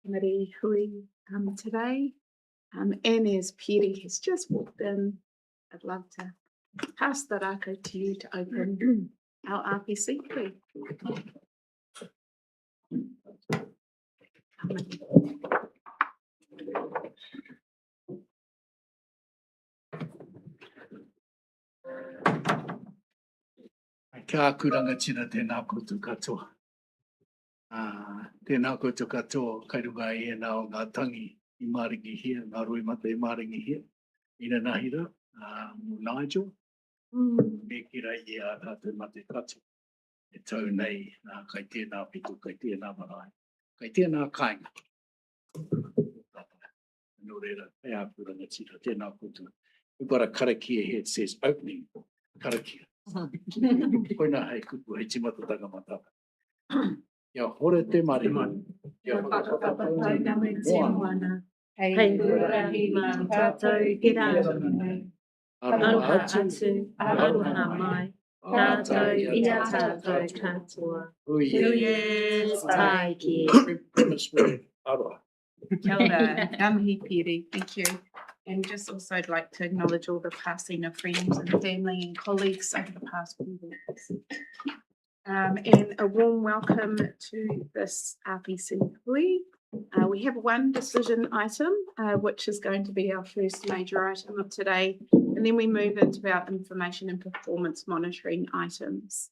committee hui today. And as Piri has just walked in, I'd love to pass the raka to you to open our RPC, please. Ka kuranga tira tēnā koutou katoa. Tēnā koutou katoa, kairunga e nā o ngā tangi I maringi hia, ngā roi mata I maringi hia. Ina nahira, mō Nigel, me kira I a tātou mate katoa. E tau nei, kai tēnā pitu, kai tēnā marae, kai tēnā kāinga. Nō reira, e a kuranga tira, tēnā koutou. We've got a karakia here, it says opening, karakia. Koina hei kupu, hei timata takamata. Ia hore te marima. Ia whakapapatau na me te moana. Hei ura hi mā tātou ki rātou. Aroha atu, aroha mai. Tātou I a tātou katoa. Uye tai ki. Aroha. Kia ora, ngā mihi Piri, thank you. And just also I'd like to acknowledge all the passing of friends and family and colleagues over the past few weeks. And a warm welcome to this RPC hui. We have one decision item, which is going to be our first major item of today. And then we move into our information and performance monitoring items.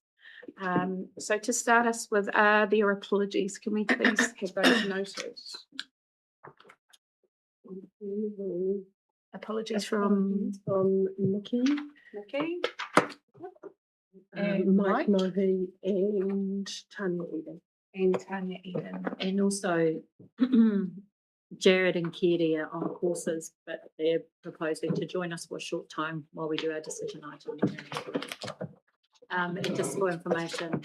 So to start us with, are there apologies? Can we please have those noted? Apologies from Nikki, and Mike Mohi and Tanya Eden. And Tanya Eden. And also Jared and Kerry are on courses, but they're proposing to join us for a short time while we do our decision item. And just for information,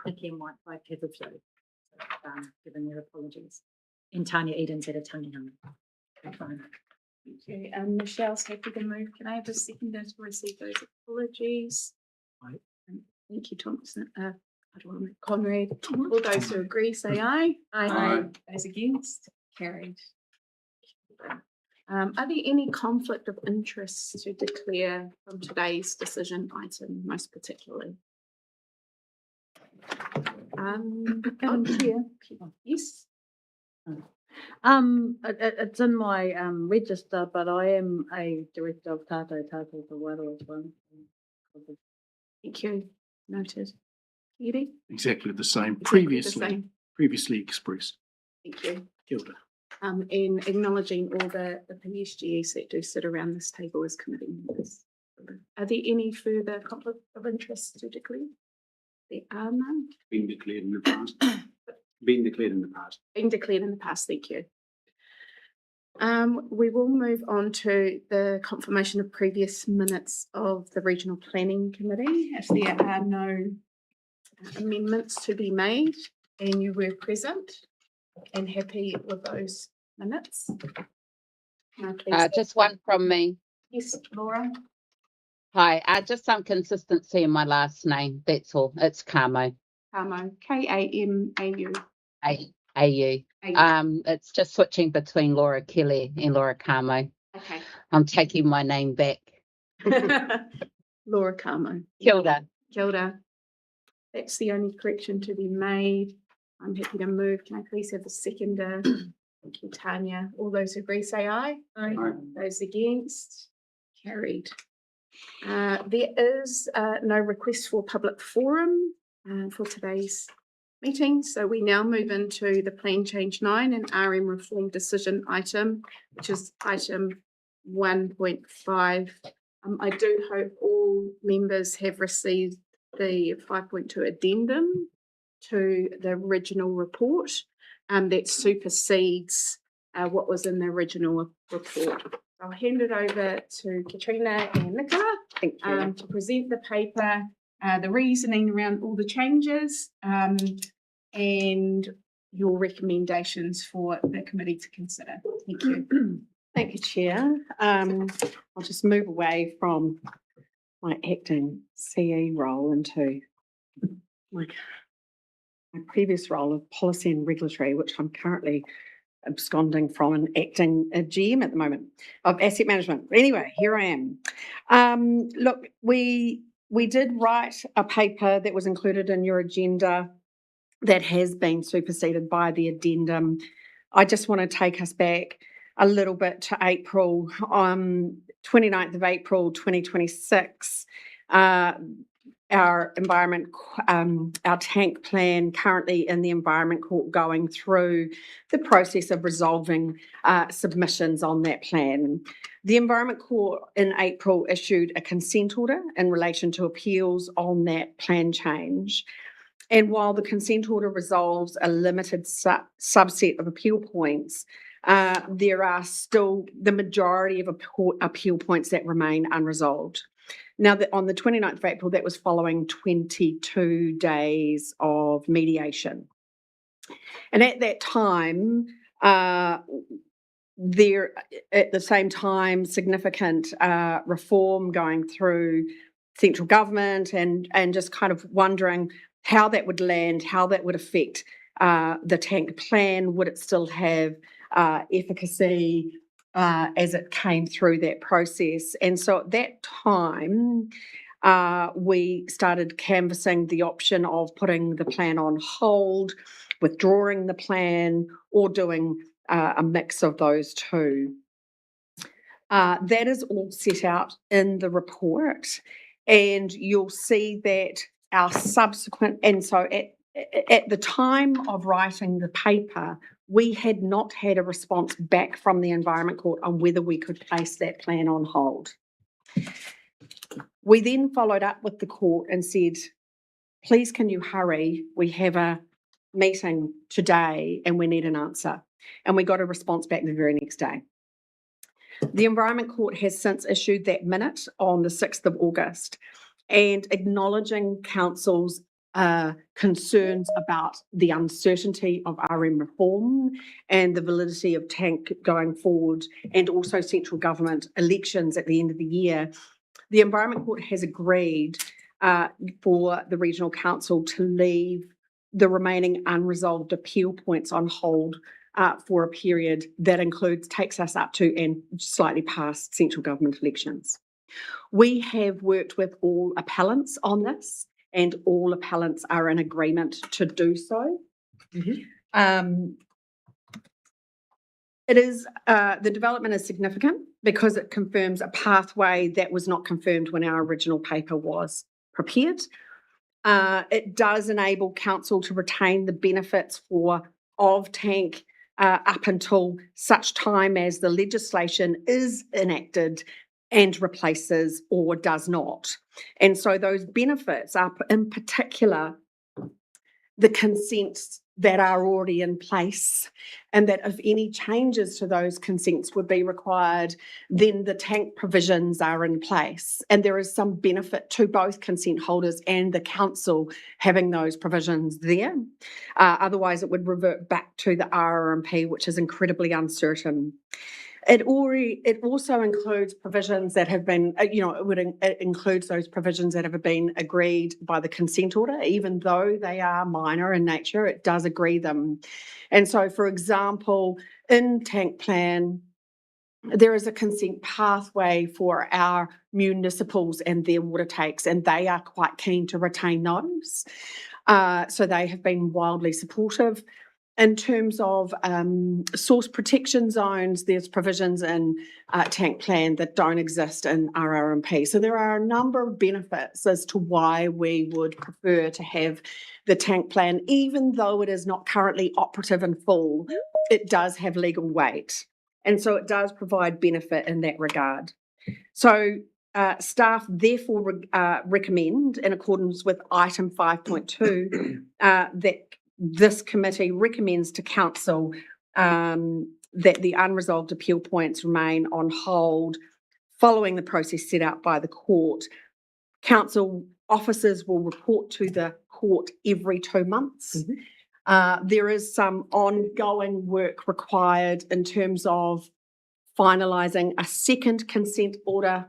Nikki and Mike both have the flu, given their apologies. And Tanya Eden's had a tummy ache. Okay, Michelle's happy to move. Can I have a seconder to receive those apologies? Right. Thank you, Thompson. Conrad. All those who agree, say aye. Aye. Those against, carried. Are there any conflict of interest to declare from today's decision item, most particularly? Chair. Yes. It's in my register, but I am a director of Tātou Tātou Te Waro as well. Thank you. Noted. Edie? Exactly the same. Exactly the same. Previously expressed. Thank you. Kia ora. And acknowledging all the PSGs that do sit around this table as committee members. Are there any further conflict of interest to declare? There are none. Been declared in the past. Been declared in the past. Been declared in the past, thank you. We will move on to the confirmation of previous minutes of the Regional Planning Committee. If there are no amendments to be made and you were present and happy with those minutes. Just one from me. Yes, Laura. Hi, just some consistency in my last name. That's all. It's Kamo. Kamo, Kamau. A-U. It's just switching between Laura Kelly and Laura Kamo. Okay. I'm taking my name back. Laura Kamo. Kia ora. Kia ora. That's the only correction to be made. I'm happy to move. Can I please have a seconder? Thank you, Tanya. All those who agree say aye. Aye. Those against? Carried. There is no request for public forum for today's meeting. So we now move into the Plan Change 9 and RM Reform Decision item, which is item 1.5. I do hope all members have received the 5.2 addendum to the original report that supersedes what was in the original report. I'll hand it over to Katrina and Nicola to present the paper, the reasoning around all the changes, and your recommendations for the committee to consider. Thank you. Thank you, Chair. I'll just move away from my acting CE role into my previous role of policy and regulatory, which I'm currently absconding from an acting GM at the moment of asset management. Anyway, here I am. Look, we did write a paper that was included in your agenda that has been superseded by the addendum. I just want to take us back a little bit to April, 29th of April 2026. Our tank plan currently in the Environment Court, going through the process of resolving submissions on that plan. The Environment Court in April issued a consent order in relation to appeals on that plan change. And while the consent order resolves a limited subset of appeal points, there are still the majority of appeal points that remain unresolved. Now, on the 29th of April, that was following 22 days of mediation. And at that time, there, at the same time, significant reform going through central government, and just kind of wondering how that would land, how that would affect the tank plan. Would it still have efficacy as it came through that process? And so at that time, we started canvassing the option of putting the plan on hold, withdrawing the plan, or doing a mix of those two. That is all set out in the report, and you'll see that our subsequent, and so at the time of writing the paper, we had not had a response back from the Environment Court on whether we could place that plan on hold. We then followed up with the court and said, please can you hurry? We have a meeting today and we need an answer. And we got a response back the very next day. The Environment Court has since issued that minute on the 6th of August, and acknowledging Council's concerns about the uncertainty of RM reform and the validity of tank going forward, and also central government elections at the end of the year, the Environment Court has agreed for the Regional Council to leave the remaining unresolved appeal points on hold for a period that takes us up to and slightly past central government elections. We have worked with all appellants on this, and all appellants are in agreement to do so. Mm-hmm. The development is significant because it confirms a pathway that was not confirmed when our original paper was prepared. It does enable Council to retain the benefits of tank up until such time as the legislation is enacted and replaces or does not. And so those benefits are in particular the consents that are already in place, and that if any changes to those consents would be required, then the tank provisions are in place. And there is some benefit to both consent holders and the council having those provisions there. Otherwise, it would revert back to the RRMP, which is incredibly uncertain. It also includes provisions that have been, it includes those provisions that have been agreed by the consent order, even though they are minor in nature, it does agree them. And so, for example, in tank plan, there is a consent pathway for our municipals and their water takes, and they are quite keen to retain those. So they have been wildly supportive. In terms of source protection zones, there's provisions in tank plan that don't exist in RRMP. So there are a number of benefits as to why we would prefer to have the tank plan, even though it is not currently operative in full, it does have legal weight. And so it does provide benefit in that regard. So staff therefore recommend, in accordance with item 5.2, that this committee recommends to Council that the unresolved appeal points remain on hold following the process set out by the court. Council officers will report to the court every 2 months. Mm-hmm. There is some ongoing work required in terms of finalising a second consent order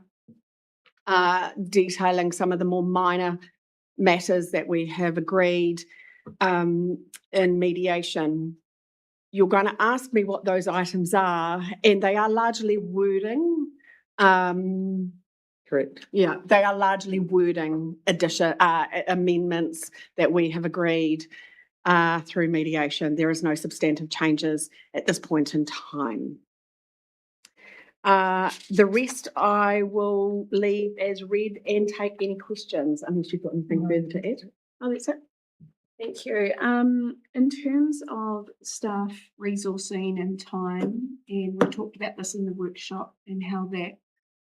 detailing some of the more minor matters that we have agreed in mediation. you're going to ask me what those items are, and they are largely wording. Correct. Yeah, they are largely wording amendments that we have agreed through mediation. There is no substantive changes at this point in time. The rest I will leave as read and take any questions, unless you've got anything further to add. Oh, that's it. Thank you. In terms of staff resourcing and time, and we talked about this in the workshop and how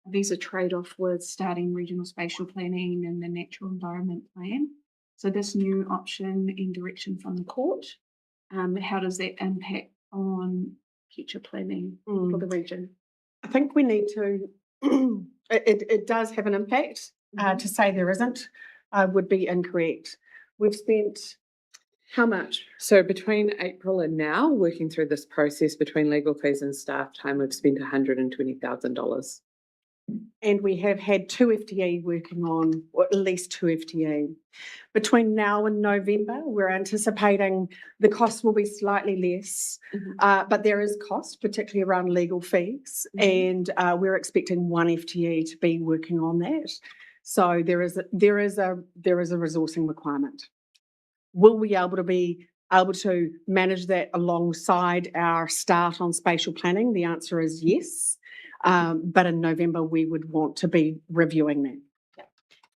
there's a trade-off with starting regional spatial planning and the natural environment plan. So this new option and direction from the court, how does that impact on future planning for the region? I think we need to, it does have an impact. To say there isn't would be incorrect. We've spent how much? So between April and now, working through this process between legal fees and staff time, we've spent $120,000. And we have had 2 FTE working on, or at least 2 FTE. Between now and November, we're anticipating the cost will be slightly less, but there is cost, particularly around legal fees, and we're expecting 1 FTE to be working on that. So there is a resourcing requirement. Will we be able to manage that alongside our start on spatial planning? The answer is yes. But in November, we would want to be reviewing that.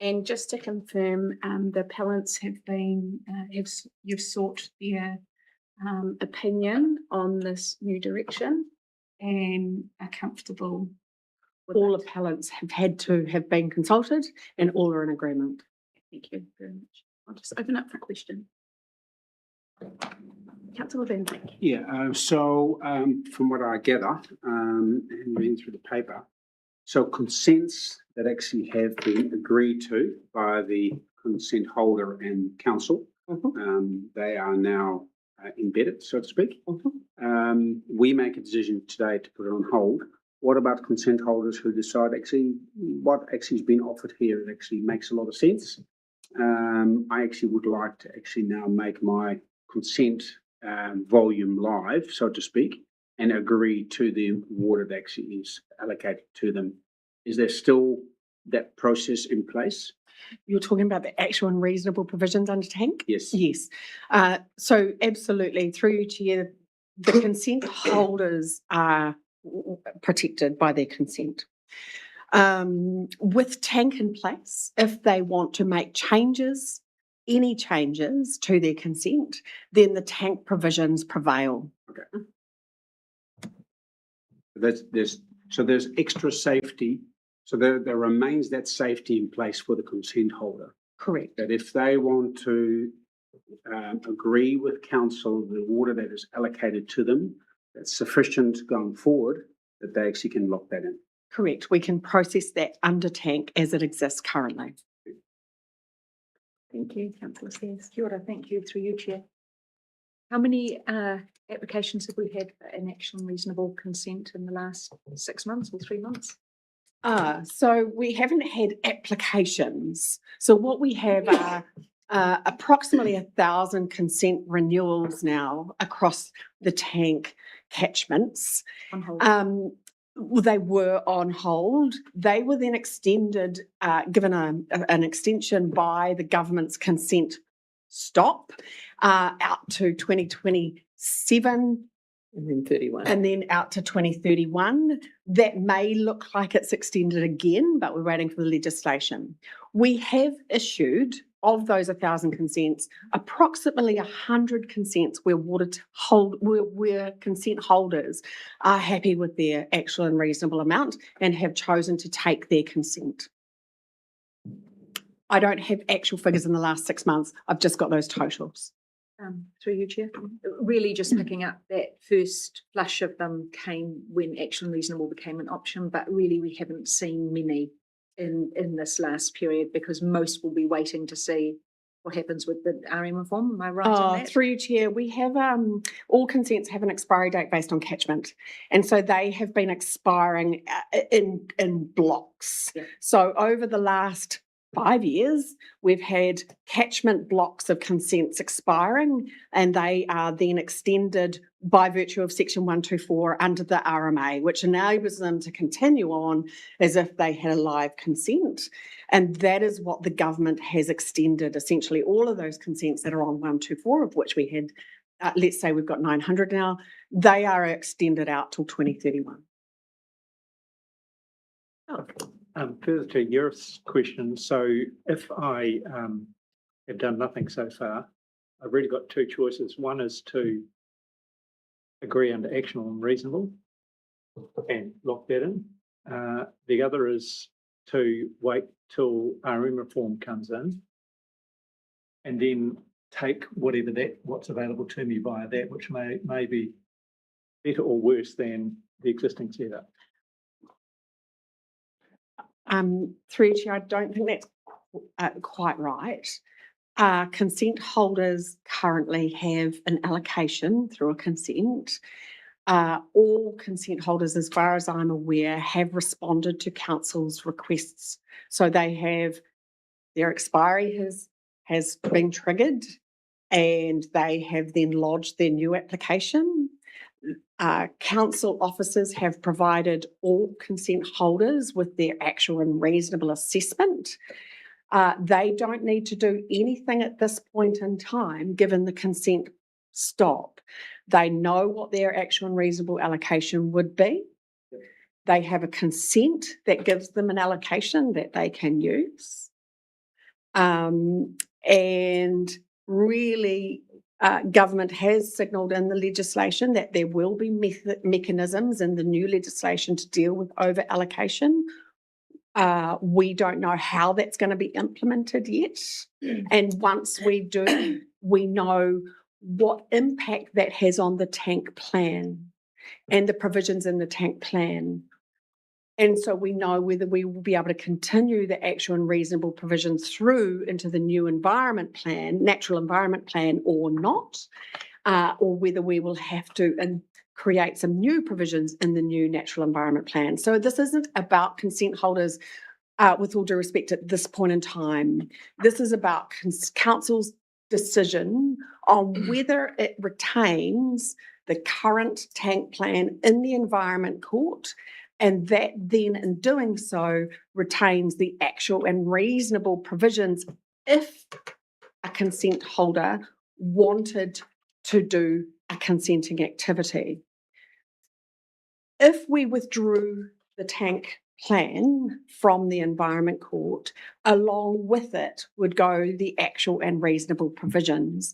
And just to confirm, the appellants have been, you've sought their opinion on this new direction and are comfortable with All it. appellants have been consulted and all are in agreement. Thank you very much. I'll just open up for question. Councillor Van Dyk. Yeah, so from what I gather, and reading through the paper, so consents that actually have been agreed to by the consent holder and council, they are now embedded, so to speak. We make a decision today to put it on hold. What about consent holders who decide actually what actually has been offered here actually makes a lot of sense? I actually would like to actually now make my consent volume live, so to speak, and agree to the water that actually is allocated to them. Is there still that process in place? You're talking about the actual and reasonable provisions under tank? Yes. Yes. So absolutely, through you, Chair, the consent holders are protected by their consent. With tank in place, if they want to make changes, any changes to their consent, then the tank provisions prevail. Okay. There's extra safety. So there remains that safety in place for the consent holder. Correct. That if they want to agree with council the water that is allocated to them, that's sufficient going forward, that they actually can lock that in. Correct. We can process that under tank as it exists currently. Thank you, Councillor Sayers. Kia ora, thank you, through you, Chair. How many applications have we had for an actual and reasonable consent in the last 6 months or 3 months? So we haven't had applications. So what we have are approximately 1,000 consent renewals now across the tank catchments. On hold. They were on hold. They were then extended, given an extension by the government's consent stop out to 2027. And then 31. And then out to 2031. That may look like it's extended again, but we're waiting for the legislation. We have issued, of those 1,000 consents, approximately 100 consents where consent holders are happy with their actual and reasonable amount and have chosen to take their consent. I don't have actual figures in the last 6 months. I've just got those totals. Through you, Chair. Really just picking up that first flush of them came when actual and reasonable became an option, but really we haven't seen many in this last period because most will be waiting to see what happens with the RM reform. Am I right on that? Through you, Chair, we have all consents have an expiry date based on catchment, and so they have been expiring in blocks. Yeah. So over the last 5 years, we've had catchment blocks of consents expiring, and they are then extended by virtue of Section 124 under the RMA, which enables them to continue on as if they had a live consent. And that is what the government has extended, essentially all of those consents that are on 124, of which we had, let's say we've got 900 now, they are extended out till 2031. Further to Yurith's question, so if I have done nothing so far, I've really got two choices. One is to agree under actionable and reasonable and lock that in. The other is to wait till RM reform comes in and then take what's available to me via that, which may be better or worse than the existing setup. Through you, Chair, I don't think that's quite right. Consent holders currently have an allocation through a consent. All consent holders, as far as I'm aware, have responded to council's requests. So they have, their expiry has been triggered and they have then lodged their new application. Council officers have provided all consent holders with their actual and reasonable assessment. They don't need to do anything at this point in time, given the consent stop. They know what their actual and reasonable allocation would be. They have a consent that gives them an allocation that they can use. And really, government has signalled in the legislation that there will be mechanisms in the new legislation to deal with over allocation. We don't know how that's going to be implemented yet. And once we do, we know what impact that has on the tank plan and the provisions in the tank plan. And so we know whether we will be able to continue the actual and reasonable provisions through into the new environment plan, natural environment plan, or not, or whether we will have to create some new provisions in the new natural environment plan. So this isn't about consent holders, with all due respect, at this point in time. This is about council's decision on whether it retains the current tank plan in the Environment Court, and that then in doing so retains the actual and reasonable provisions if a consent holder wanted to do a consenting activity. If we withdrew the tank plan from the Environment Court, along with it would go the actual and reasonable provisions.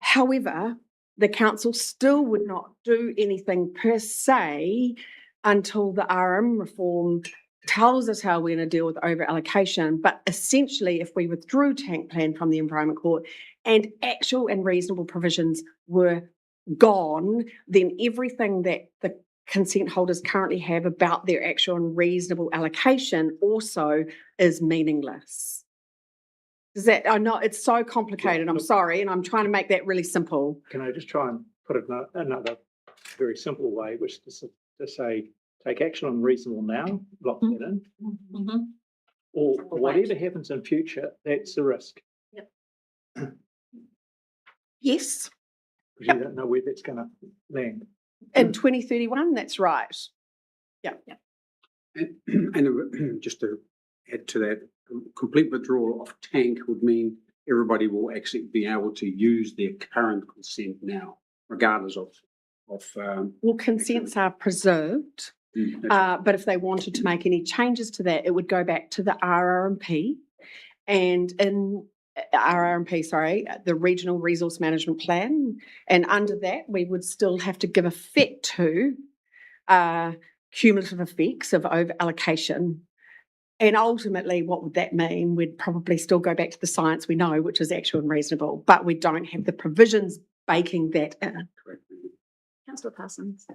However, the council still would not do anything per se until the RM reform tells us how we're going to deal with over allocation. But essentially, if we withdrew tank plan from the Environment Court and actual and reasonable provisions were gone, then everything that the consent holders currently have about their actual and reasonable allocation also is meaningless. Does that, I know it's so complicated, I'm sorry, and I'm trying to make that really simple. Can I just try and put it in another very simple way, which is to say, take action on reasonable now, lock that in, or whatever happens in future, that's the risk. Yes. Because you don't know where that's going to land. In 2031, that's right. Yeah. And just to add to that, complete withdrawal of tank would mean everybody will actually be able to use their current consent now, regardless of well, consents are preserved, but if they wanted to make any changes to that, it would go back to the RRMP, and in RRMP, the Regional Resource Management Plan, and under that we would still have to give effect to cumulative effects of over allocation. And ultimately, what would that mean? We'd probably still go back to the science we know, which is actual and reasonable, but we don't have the provisions baking that in. Councillor Parsons.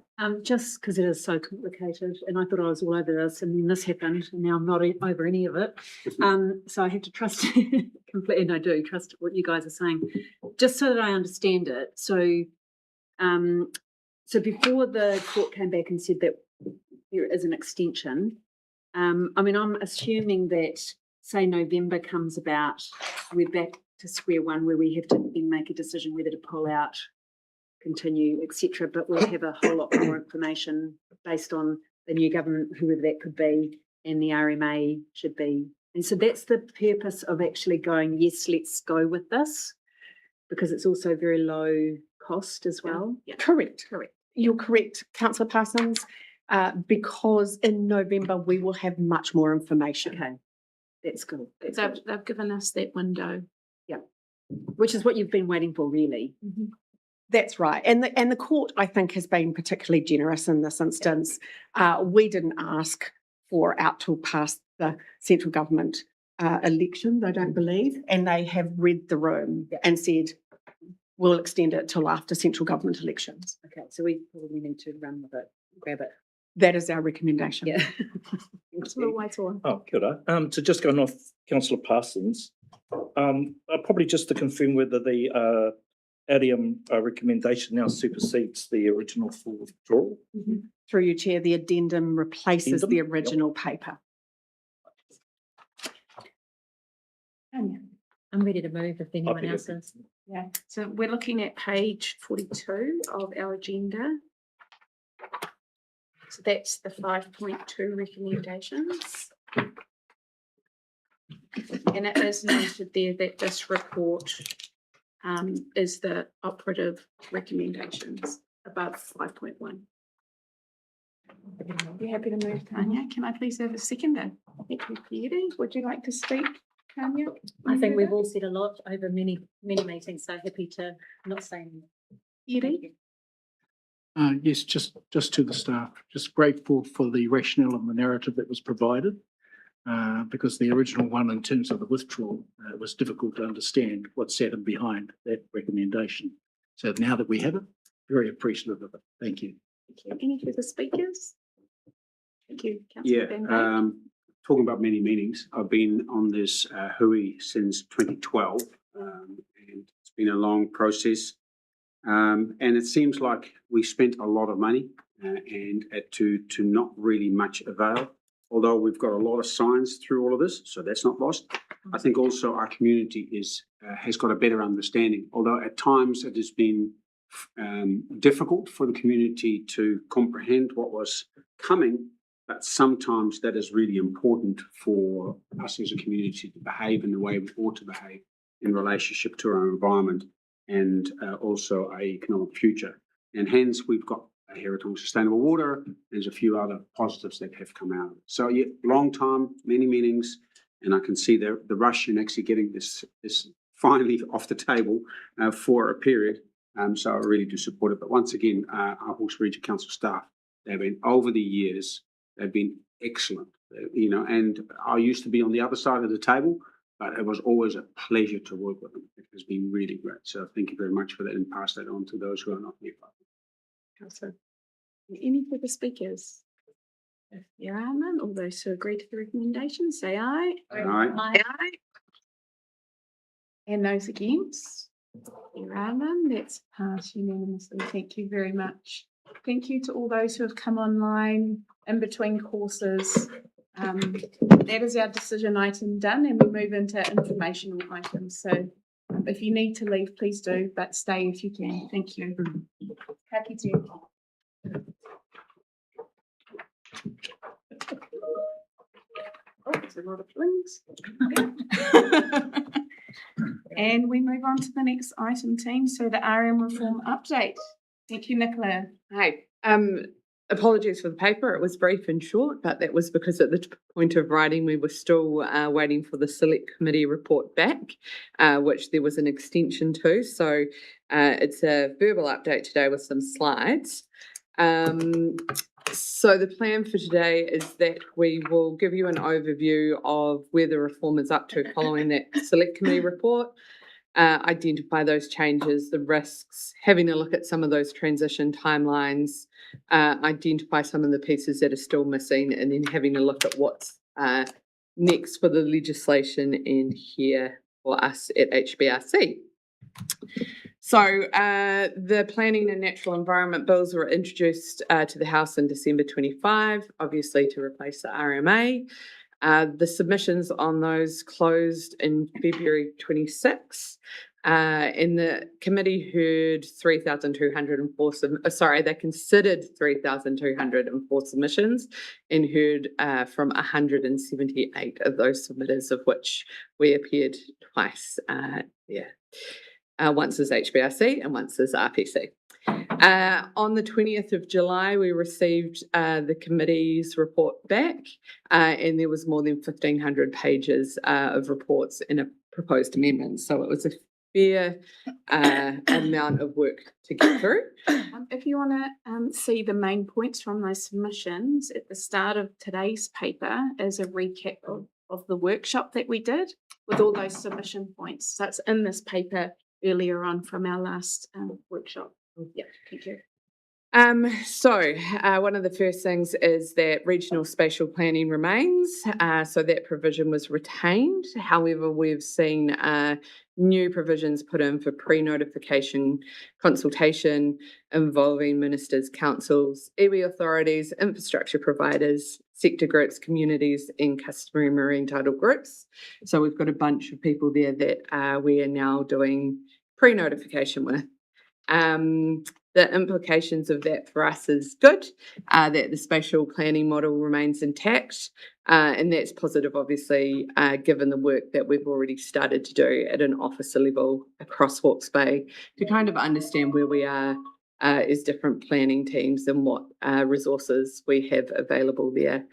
Just because it is so complicated, and I thought I was all over this, and then this happened, and now I'm not over any of it. So I have to trust completely, and I do trust what you guys are saying, just so that I understand it. So, so before the court came back and said that there is an extension, I mean, I'm assuming that say November comes about, we're back to square one where we have to then make a decision whether to pull out, continue, etc. But we'll have a whole lot more information based on the new government, whoever that could be, and the RMA should be. And so that's the purpose of actually going, yes, let's go with this, because it's also very low cost as well. Yeah. Correct. You're correct, Councillor Parsons, because in November we will have much more information. Okay, that's good. That's They've, good. they've given us that window. Which is what you've been waiting for, really. That's right. And the court, I think, has been particularly generous in this instance. We didn't ask for out till past the central government elections, I don't believe, and they have read the room and said, we'll extend it till after central government elections. Okay, so we probably need to run with it, grab it. That is our recommendation. Yeah. Councillor Waitoa. Oh, kia ora. So just going off Councillor Parsons, probably just to confirm whether the ADM recommendation now supersedes the original for withdrawal. Through you, Chair, the addendum replaces Addendum? the original paper. Tanya. I'm ready to move if anyone be else happy. is. Yeah, so we're looking at page 42 of our agenda. So that's the 5.2 recommendations. And it is noted there that this report is the operative recommendations above 5.1. You happy to move, Tanya? Can I please have a seconder? Thank you, Peter. Would you like to speak, Tanya? I think we've all said a lot over many meetings, so happy to not say anything. Peter? Yes, just to the staff, just grateful for the rationale and the narrative that was provided. Because the original one, in terms of the withdrawal, it was difficult to understand what sat in behind that recommendation. So now that we have it, very appreciative of it. Thank you. Any further speakers? Thank you, Councillor Yeah, Van Dyke. talking about many meetings, I've been on this hui since 2012, and it's been a long process. And it seems like we spent a lot of money and to not really much avail. Although we've got a lot of signs through all of this, so that's not lost. I think also our community has got a better understanding. Although at times it has been difficult for the community to comprehend what was coming, but sometimes that is really important for us as a community to behave in the way we ought to behave in relationship to our environment and also our economic future. And hence we've got a Heritage Sustainable Water. There's a few other positives that have come out of it. So yeah, long time, many meetings, and I can see the rush in actually getting this finally off the table for a period. So I really do support it. But once again, our Hawke's Region Council staff, they've been over the years, they've been excellent. You know, and I used to be on the other side of the table, but it was always a pleasure to work with them. It has been really great. So thank you very much for that, and pass that on to those who are not here. Councillor. Any further speakers? If there are none, all those who agree to the recommendation, say aye. Aye. Aye. And those against? There are none. That's passed unanimously. Thank you very much. Thank you to all those who have come online in between courses. That is our decision item done, and we move into informational items. So if you need to leave, please do, but stay if you can. Thank you. Ka kite. Oh, there's a lot of flings. And we move on to the next item, team. So the RM reform update. Thank you, Nicola. Hi. Apologies for the paper. It was brief and short, but that was because at the point of writing, we were still waiting for the select committee report back, which there was an extension to. So it's a verbal update today with some slides. So the plan for today is that we will give you an overview of where the reform is up to following that select committee report, identify those changes, the risks, having a look at some of those transition timelines, identify some of the pieces that are still missing, and then having a look at what's next for the legislation and here for us at HBRC. So the Planning and Natural Environment Bills were introduced to the House in December 25, obviously to replace the RMA. The submissions on those closed in February 26. And the committee heard 3,204, they considered 3,204 submissions and heard from 178 of those submitters, of which we appeared twice. Once as HBRC and once as RPC. On the 20th of July, we received the committee's report back, and there was more than 1,500 pages of reports and proposed amendments. So it was a fair amount of work to get through. If you want to see the main points from those submissions at the start of today's paper is a recap of the workshop that we did with all those submission points. So it's in this paper earlier on from our last workshop. Yeah, thank you. One of the first things is that regional spatial planning remains. So that provision was retained. However, we've seen new provisions put in for pre-notification consultation involving ministers, councils, iwi authorities, infrastructure providers, sector groups, communities, and customary marine title groups. So we've got a bunch of people there that we are now doing pre-notification with. The implications of that for us is good, that the spatial planning model remains intact, and that's positive, obviously, given the work that we've already started to do at an officer level across Hawke's Bay to kind of understand where we are as different planning teams and what resources we have available there.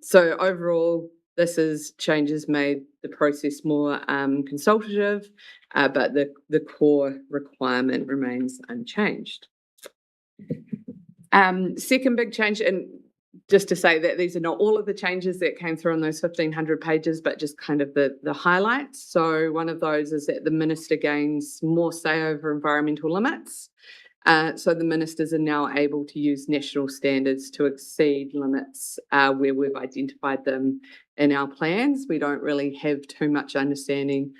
So overall, this is changes made the process more consultative, but the core requirement remains unchanged. Second big change, and just to say that these are not all of the changes that came through on those 1,500 pages, but just kind of the highlights. So one of those is that the minister gains more say over environmental limits. So the ministers are now able to use national standards to exceed limits where we've identified them in our plans. We don't really have too much understanding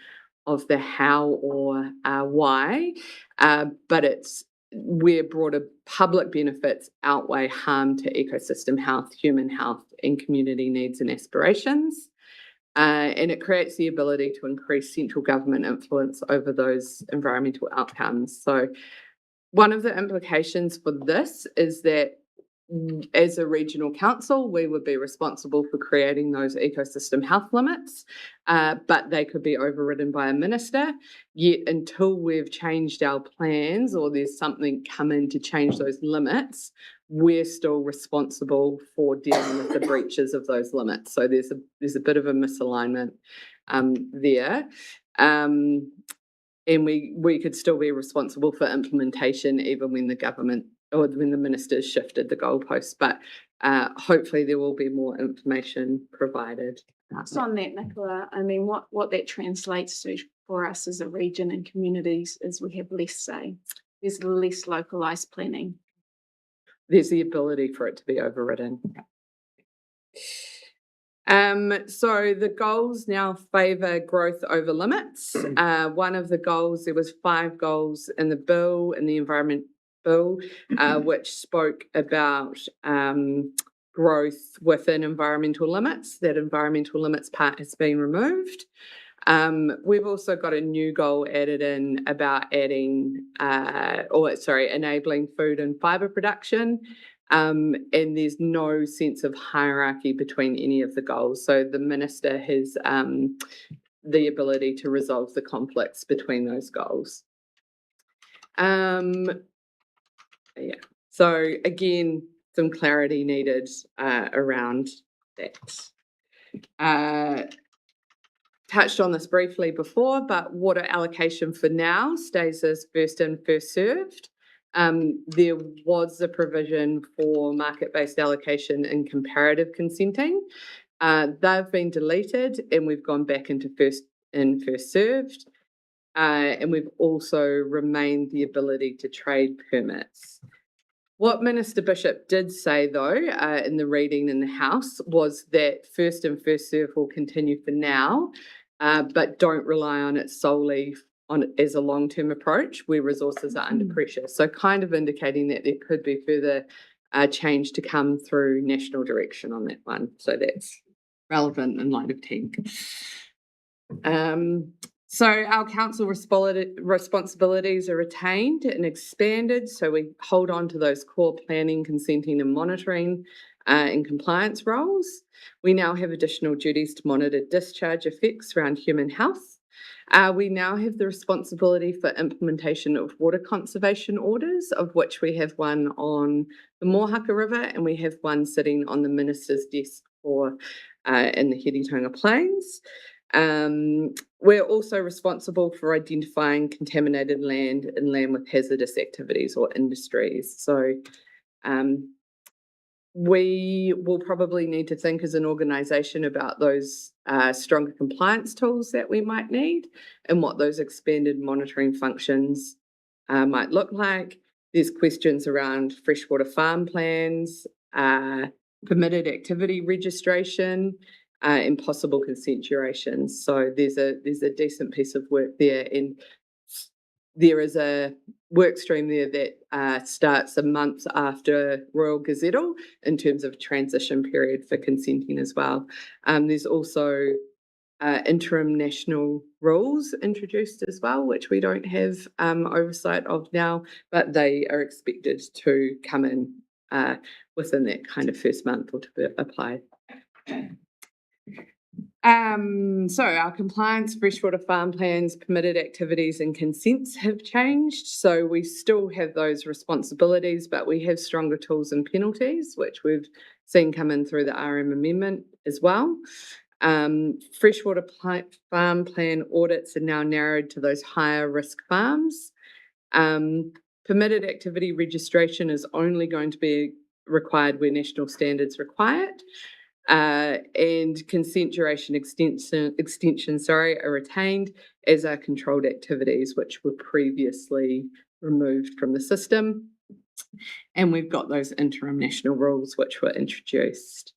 of the how or why, but it's where broader public benefits outweigh harm to ecosystem health, human health, and community needs and aspirations. And it creates the ability to increase central government influence over those environmental outcomes. So one of the implications for this is that as a regional council, we would be responsible for creating those ecosystem health limits, but they could be overridden by a minister. Yet until we've changed our plans or there's something come in to change those limits, we're still responsible for dealing with the breaches of those limits. So there's a bit of a misalignment there. And we could still be responsible for implementation even when the government or when the ministers shifted the goalposts. But hopefully there will be more information provided. So on that, Nicola, I mean, what that translates to for us as a region and communities is we have less say. There's less localised planning. There's the ability for it to be overridden. So the goals now favour growth over limits. One of the goals, there was 5 goals in the bill, in the Environment Bill, which spoke about growth within environmental limits. That environmental limits part has been removed. We've also got a new goal added in about enabling food and fibre production. And there's no sense of hierarchy between any of the goals. So the minister has the ability to resolve the conflicts between those goals. So again, some clarity needed around that. Touched on this briefly before, but water allocation for now stays as first in, first served. There was a provision for market-based allocation and comparative consenting. They've been deleted and we've gone back into first in, first served. And we've also remained the ability to trade permits. What Minister Bishop did say, though, in the reading in the House was that first in, first served will continue for now, but don't rely on it solely as a long-term approach where resources are under pressure. So kind of indicating that there could be further change to come through national direction on that one. So that's relevant in light of TENK. So our council responsibilities are retained and expanded, so we hold on to those core planning, consenting and monitoring and compliance roles. We now have additional duties to monitor discharge effects around human health. We now have the responsibility for implementation of water conservation orders, of which we have one on the Mohaka River and we have one sitting on the Minister's desk for in the Heretaunga Plains. We're also responsible for identifying contaminated land and land with hazardous activities or industries. So we will probably need to think as an organisation about those stronger compliance tools that we might need and what those expanded monitoring functions might look like. There's questions around freshwater farm plans, permitted activity registration, and possible consent durations. So there's a decent piece of work there, and there is a work stream there that starts a month after Royal Gazettal in terms of transition period for consenting as well. There's also interim national rules introduced as well, which we don't have oversight of now, but they are expected to come in within that kind of first month or to be applied. So our compliance, freshwater farm plans, permitted activities and consents have changed. So we still have those responsibilities, but we have stronger tools and penalties, which we've seen come in through the RM amendment as well. Freshwater farm plan audits are now narrowed to those higher risk farms. Permitted activity registration is only going to be required where national standards require it. And consent duration extension are retained, as are controlled activities, which were previously removed from the system. And we've got those interim national rules which were introduced.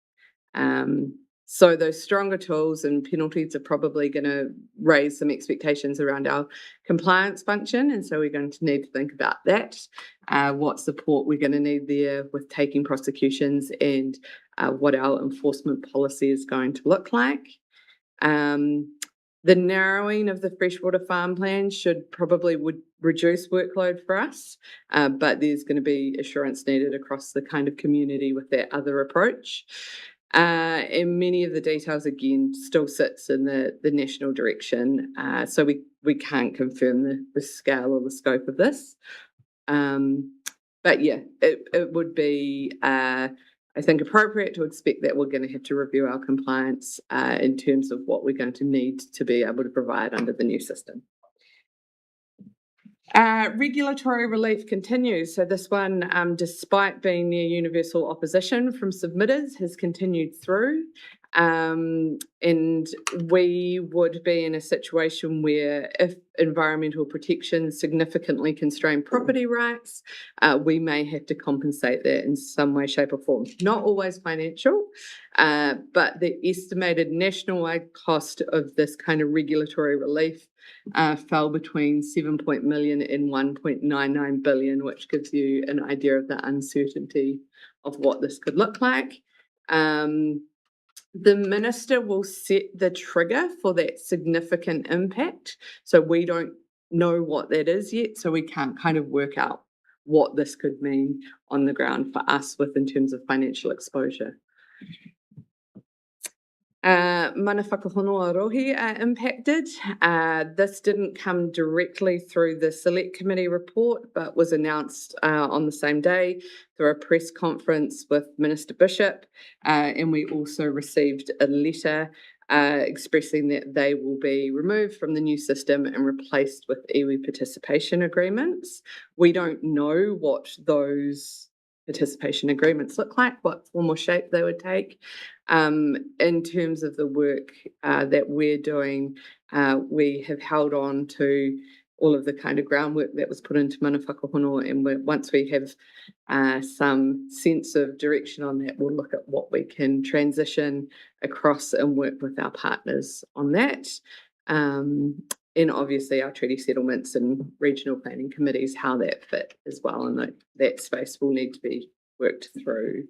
So those stronger tools and penalties are probably going to raise some expectations around our compliance function. And so we're going to need to think about that, what support we're going to need there with taking prosecutions and what our enforcement policy is going to look like. The narrowing of the freshwater farm plan would reduce workload for us, but there's going to be assurance needed across the kind of community with that other approach. And many of the details, again, still sits in the national direction. So we can't confirm the scale or the scope of this. But yeah, it would be, I think, appropriate to expect that we're going to have to review our compliance in terms of what we're going to need to be able to provide under the new system. Regulatory relief continues. So this one, despite being near universal opposition from submitters, has continued through. And we would be in a situation where if environmental protection significantly constrain property rights, we may have to compensate that in some way, shape or form. Not always financial, but the estimated national-wide cost of this kind of regulatory relief fell between 7 million and 1.99 billion, which gives you an idea of the uncertainty of what this could look like. The minister will set the trigger for that significant impact. So we don't know what that is yet, so we can't kind of work out what this could mean on the ground for us in terms of financial exposure. Mana whakahonua rohi are impacted. This didn't come directly through the Select Committee report, but was announced on the same day through a press conference with Minister Bishop. And we also received a letter expressing that they will be removed from the new system and replaced with iwi participation agreements. We don't know what those participation agreements look like, what form or shape they would take. In terms of the work that we're doing, we have held on to all of the kind of groundwork that was put into mana whakahonua, and once we have some sense of direction on that, we'll look at what we can transition across and work with our partners on that. And obviously our treaty settlements and regional planning committees, how that fit as well, and that space will need to be worked through.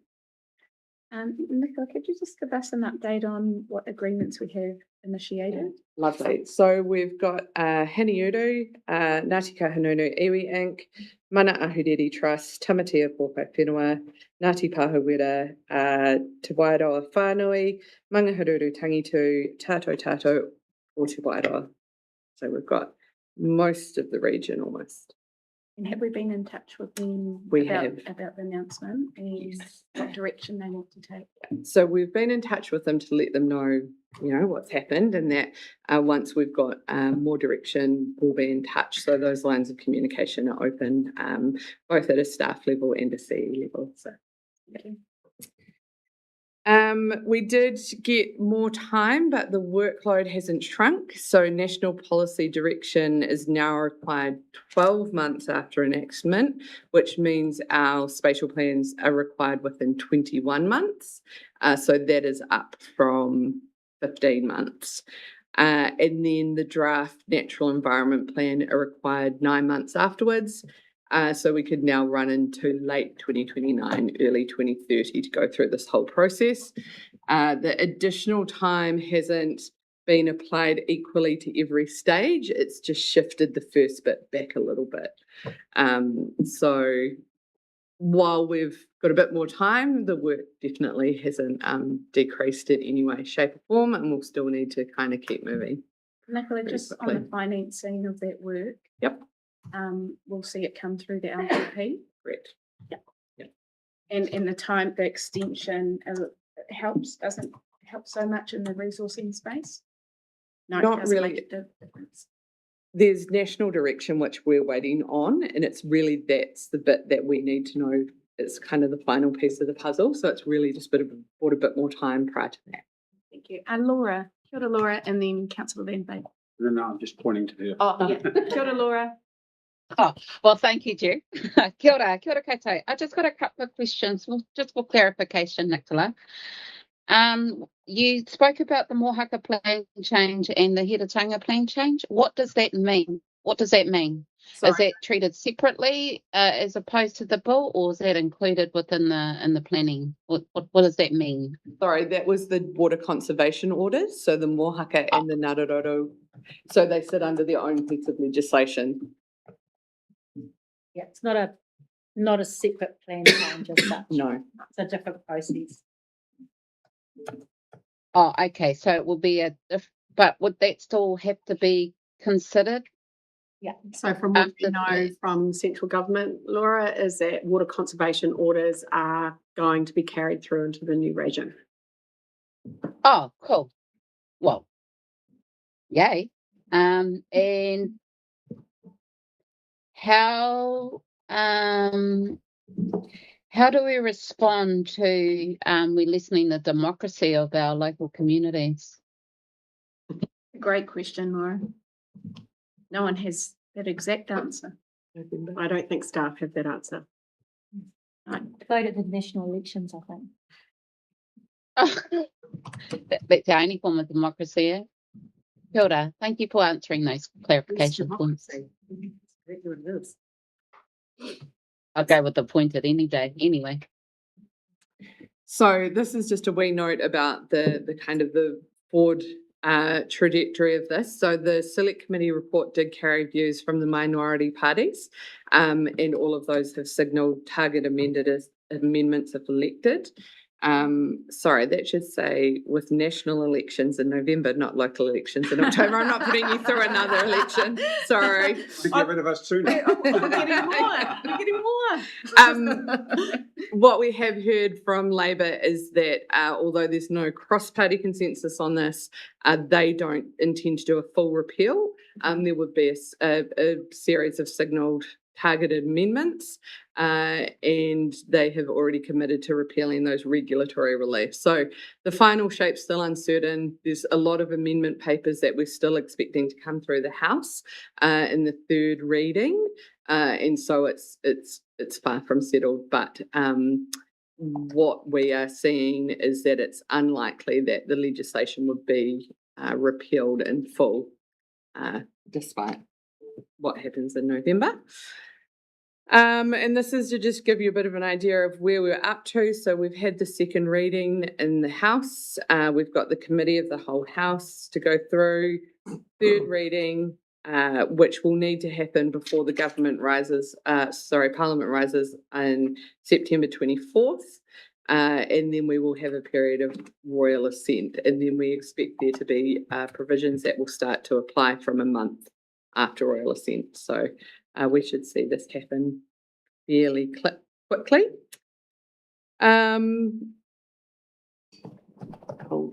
Nicola, could you just give us an update on what agreements we have initiated? Lovely. So we've got Haniuru, Ngāti Kahungunu Iwi Inc., Mana Ahuriri Trust, Tamatea Pōkai Whenua, Ngāti Pāhawera, Te Wairoa Whānui, Mangahururu Tangitu, Tato or Te Wairoa. So we've got most of the region almost. And have we been in touch with them We about the announcement and what direction they want to take? So we've been in touch with them to let them know, what's happened, and that once we've got more direction, we'll be in touch. So those lines of communication are open, both at a staff level and a CE level. So Thank you. we did get more time, but the workload hasn't shrunk. So national policy direction is now required 12 months after enactment, which means our spatial plans are required within 21 months. So that is up from 15 months. And then the draft natural environment plan are required 9 months afterwards. So we could now run into late 2029, early 2030 to go through this whole process. The additional time hasn't been applied equally to every stage. It's just shifted the first bit back a little bit. So while we've got a bit more time, the work definitely hasn't decreased in any way, shape or form, and we'll still need to kind of keep moving. Nicola, just on the financing of that work. Yep. We'll see it come through the LPP. Correct. And the extension doesn't help so much in the resourcing space. No, it Not doesn't really. make a difference. There's national direction, which we're waiting on, and it's really that's the bit that we need to know. It's kind of the final piece of the puzzle. So it's really just bought a bit more time prior to that. Thank you. Laura, kia ora, Laura, and then Councillor Van Bay. No, I'm just pointing to her. Oh, yeah. Kia ora, Laura. Oh, well, thank you, Jer. Kia ora koutou. I just got a couple of questions, just for clarification, Nicola. You spoke about the Mohaka plan change and the Hiratanga plan change. What does that mean? Is that treated separately as opposed to the bill, or is that included within the planning? What does that mean? Sorry, that was the water conservation orders. So the Mohaka and the Narororo, so they sit under their own piece of legislation. Yeah, it's not a separate plan change as such. No. It's a different process. Oh, okay. So it will be but would that still have to be considered? Yeah. So from what we After know the- from central government, Laura, is that water conservation orders are going to be carried through into the new region. Oh, cool. Well, yay. And how do we respond to we lessening the democracy of our local communities? Great question, Laura. No one has that exact answer. I don't think staff have that answer. Voted in national elections, I think. That's the only form of democracy. Eh? Kia ora. Thank you for answering those clarification points. I'll go with the pointed any day anyway. So this is just a wee note about the kind of the forward trajectory of this. So the Select Committee report did carry views from the minority parties, and all of those have signalled target amendments if elected. Sorry, that should say with national elections in November, not local elections in October. I'm not putting you through another election. Sorry. Get rid of us sooner. We're getting more. What we have heard from Labor is that although there's no cross-party consensus on this, they don't intend to do a full repeal. There would be a series of signalled targeted amendments, and they have already committed to repealing those regulatory reliefs. So the final shape's still uncertain. There's a lot of amendment papers that we're still expecting to come through the House in the third reading, and so it's far from settled. But what we are seeing is that it's unlikely that the legislation would be repealed in full, despite what happens in November. And this is to just give you a bit of an idea of where we're up to. So we've had the second reading in the House. We've got the committee of the whole House to go through. Third reading, which will need to happen before the Parliament rises on September 24th. And then we will have a period of royal assent. And then we expect there to be provisions that will start to apply from a month after royal assent. So we should see this happen fairly quickly.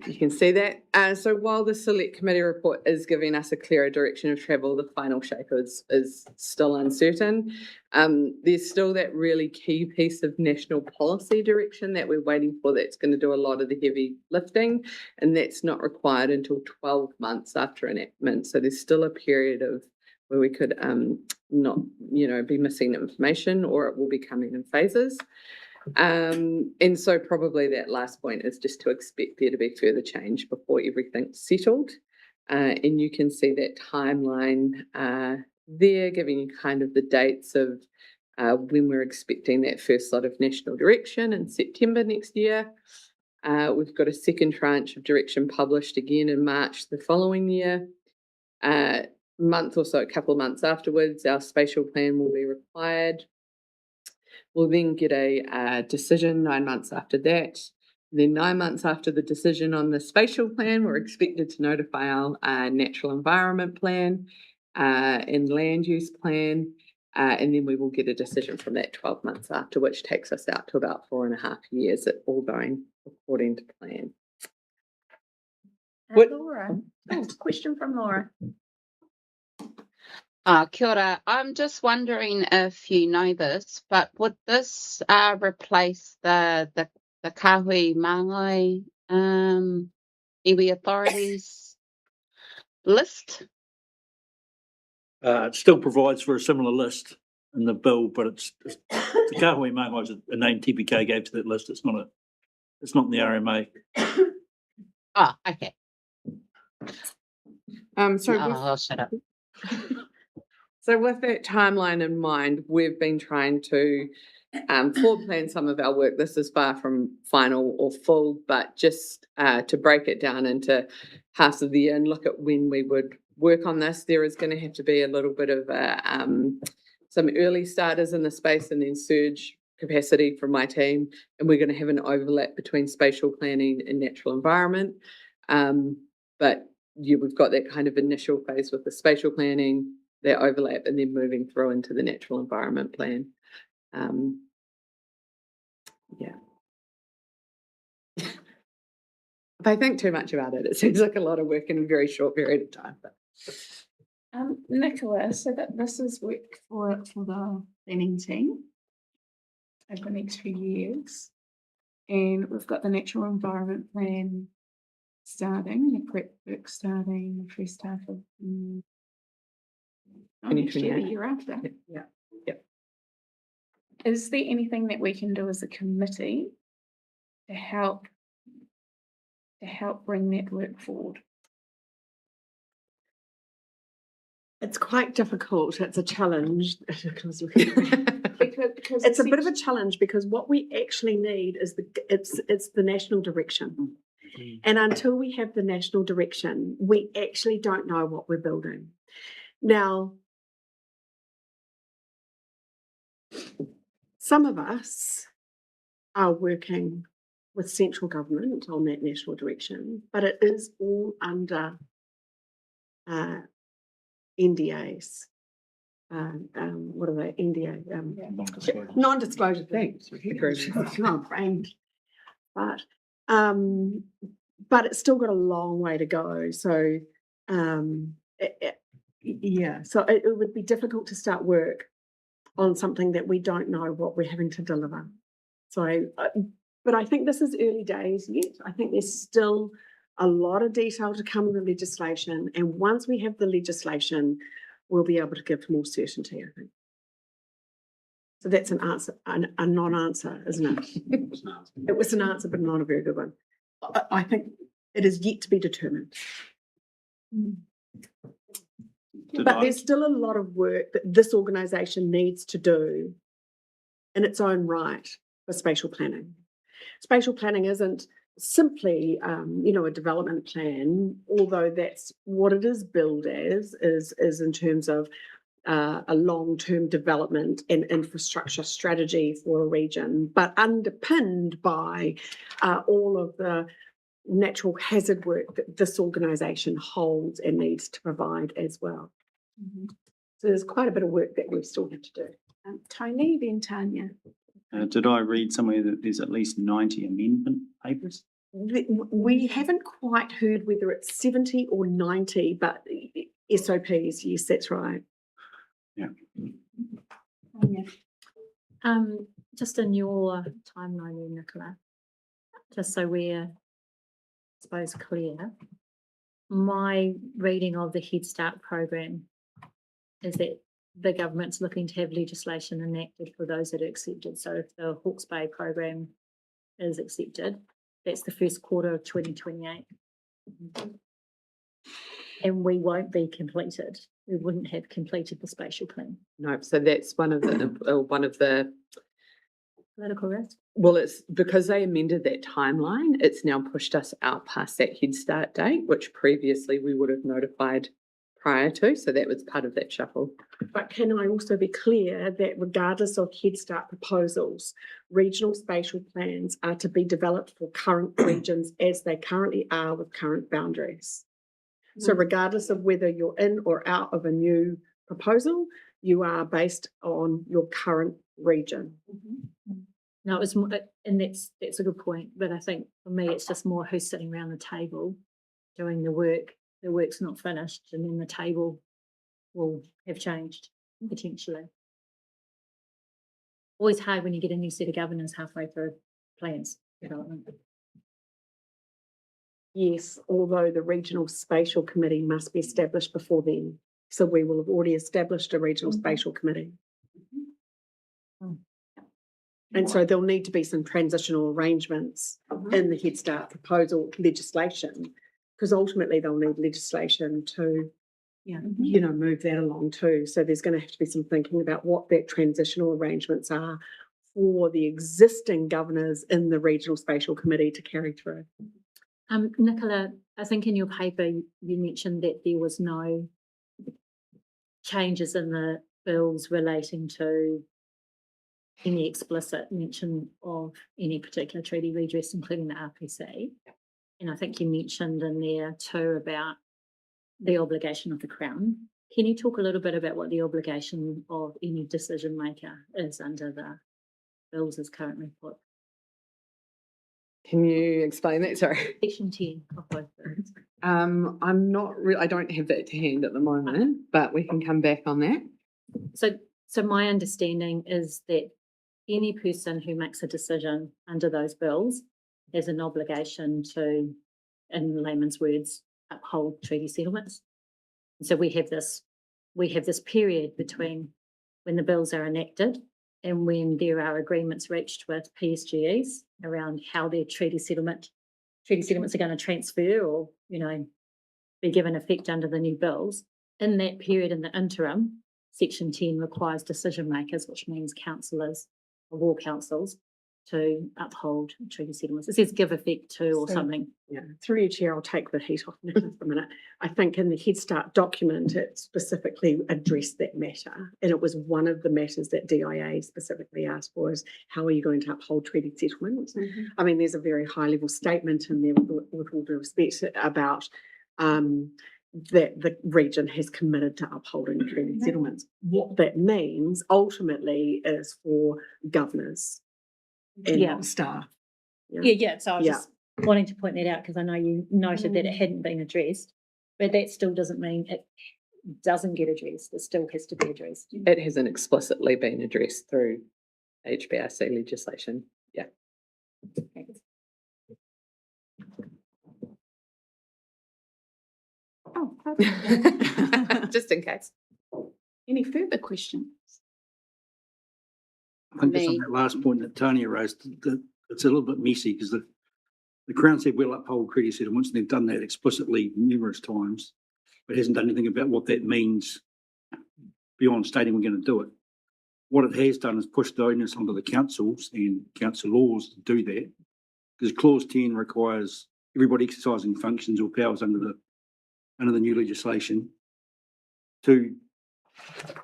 You can see that. So while the Select Committee report is giving us a clearer direction of travel, the final shape is still uncertain. There's still that really key piece of national policy direction that we're waiting for that's going to do a lot of the heavy lifting, and that's not required until 12 months after enactment. So there's still a period of where we could not, be missing information, or it will be coming in phases. And so probably that last point is just to expect there to be further change before everything's settled. And you can see that timeline there, giving you kind of the dates of when we're expecting that first lot of national direction in September next year. We've got a second tranche of direction published again in March the following year. Month or so, a couple of months afterwards, our spatial plan will be required. We'll then get a decision 9 months after that. Then 9 months after the decision on the spatial plan, we're expected to notify our natural environment plan and land use plan. And then we will get a decision from that 12 months after, which takes us out to about 4.5 years, it all going according to plan. Laura, question from Laura. Kia ora. I'm just wondering if you know this, but would this replace the Kahui Māngai iwi authorities list? It still provides for a similar list in the bill, but it's the Kahui Māngai is a name TPK gave to that list. It's not in the RMA. Oh, okay. I'll shut up. So with that timeline in mind, we've been trying to floor plan some of our work. This is far from final or full, but just to break it down into halves of the year and look at when we would work on this. There is going to have to be a little bit of some early starters in the space and then surge capacity from my team. And we're going to have an overlap between spatial planning and natural environment. But we've got that kind of initial phase with the spatial planning, that overlap, and then moving through into the natural environment plan. If I think too much about it, it seems like a lot of work in a very short period of time. But. Nicola, so that this is work for the planning team over the next few years. And we've got the natural environment plan starting, the prep work starting the first half of 2028. the year after. Yeah. Is there anything that we can do as a committee to help bring that work forward? It's quite difficult. It's a challenge. Because It's a bit of a challenge because what we actually need is it's the national direction. And until we have the national direction, we actually don't know what we're building. Now, some of us are working with central government on that national direction, but it is all under NDAs. What are they? NDA? Non-disclosure things. But it's still got a long way to go. So, so it would be difficult to start work on something that we don't know what we're having to deliver. So, but I think this is early days yet. I think there's still a lot of detail to come in the legislation. And once we have the legislation, we'll be able to give more certainty, I think. So that's an answer, a non-answer, isn't it? It was an answer, but not a very good one. I think it is yet to be determined. But there's still a lot of work that this organisation needs to do in its own right for spatial planning. Spatial planning isn't simply, a development plan, although that's what it is billed as, is in terms of a long-term development and infrastructure strategy for a region, but underpinned by all of the natural hazard work that this organisation holds and needs to provide as well. So there's quite a bit of work that we still have to do. Tony, then Tanya. Did I read somewhere that there's at least 90 amendment papers? We haven't quite heard whether it's 70 or 90, but SOPs, yes, that's right. Yeah. Tanya. Just in your timeline there, Nicola, just so we're, I suppose, clear, my reading of the Head Start program is that the government's looking to have legislation enacted for those that are accepted. So if the Hawke's Bay program is accepted, that's the first quarter of 2028. And we won't be completed. We wouldn't have completed the spatial plan. No, so that's one of the Political risk. well, it's because they amended that timeline, it's now pushed us out past that Head Start date, which previously we would have notified prior to, so that was part of that shuffle. But can I also be clear that regardless of Head Start proposals, regional spatial plans are to be developed for current regions as they currently are with current boundaries. So regardless of whether you're in or out of a new proposal, you are based on your current region. No, it was more, and that's a good point. But I think for me, it's just more who's sitting around the table doing the work. The work's not finished, and then the table will have changed potentially. Always hard when you get a new set of governors halfway through plans development. Yes, although the regional spatial committee must be established before then. So we will have already established a regional spatial committee. And so there'll need to be some transitional arrangements in the Head Start proposal legislation, because ultimately they'll need legislation to, move that along too. So there's going to have to be some thinking about what that transitional arrangements are for the existing governors in the regional spatial committee to carry through. Nicola, I think in your paper you mentioned that there was no changes in the bills relating to any explicit mention of any particular treaty redress, including the RPC. And I think you mentioned in there too about the obligation of the Crown. Can you talk a little bit about what the obligation of any decision maker is under the bills as currently put? Can you explain that? Sorry. Section 10 of both bills. I'm not I don't have that to hand at the moment, but we can come back on that. So my understanding is that any person who makes a decision under those bills has an obligation to, in layman's words, uphold treaty settlements. So we have this period between when the bills are enacted and when there are agreements reached with PSGEs around how their treaty settlements are going to transfer or, be given effect under the new bills. In that period, in the interim, Section 10 requires decision makers, which means councillors of all councils, to uphold treaty settlements. It says give effect to or something. Yeah, through you, Chair, I'll take the heat off Nicola for a minute. I think in the Head Start document, it specifically addressed that matter. And it was one of the matters that DIA specifically asked for is how are you going to uphold treaty settlements? I mean, there's a very high level statement in there with all due respect about that the region has committed to upholding treaty settlements. What that means ultimately is for governors and staff. Yeah. So I was just wanting to point that out because I know you noted that it hadn't been addressed, but that still doesn't mean it doesn't get addressed. It still has to be addressed. It hasn't explicitly been addressed through HBRC legislation. Yeah. Thanks. Oh, okay. Just in case. Any further questions? I think just on that last point that Tanya raised, it's a little bit messy because the Crown said we'll uphold treaty settlements and they've done that explicitly numerous times. but hasn't done anything about what that means beyond stating we're going to do it. What it has done is pushed the onus onto the councils and council laws to do that, because clause 10 requires everybody exercising functions or powers under the new legislation to,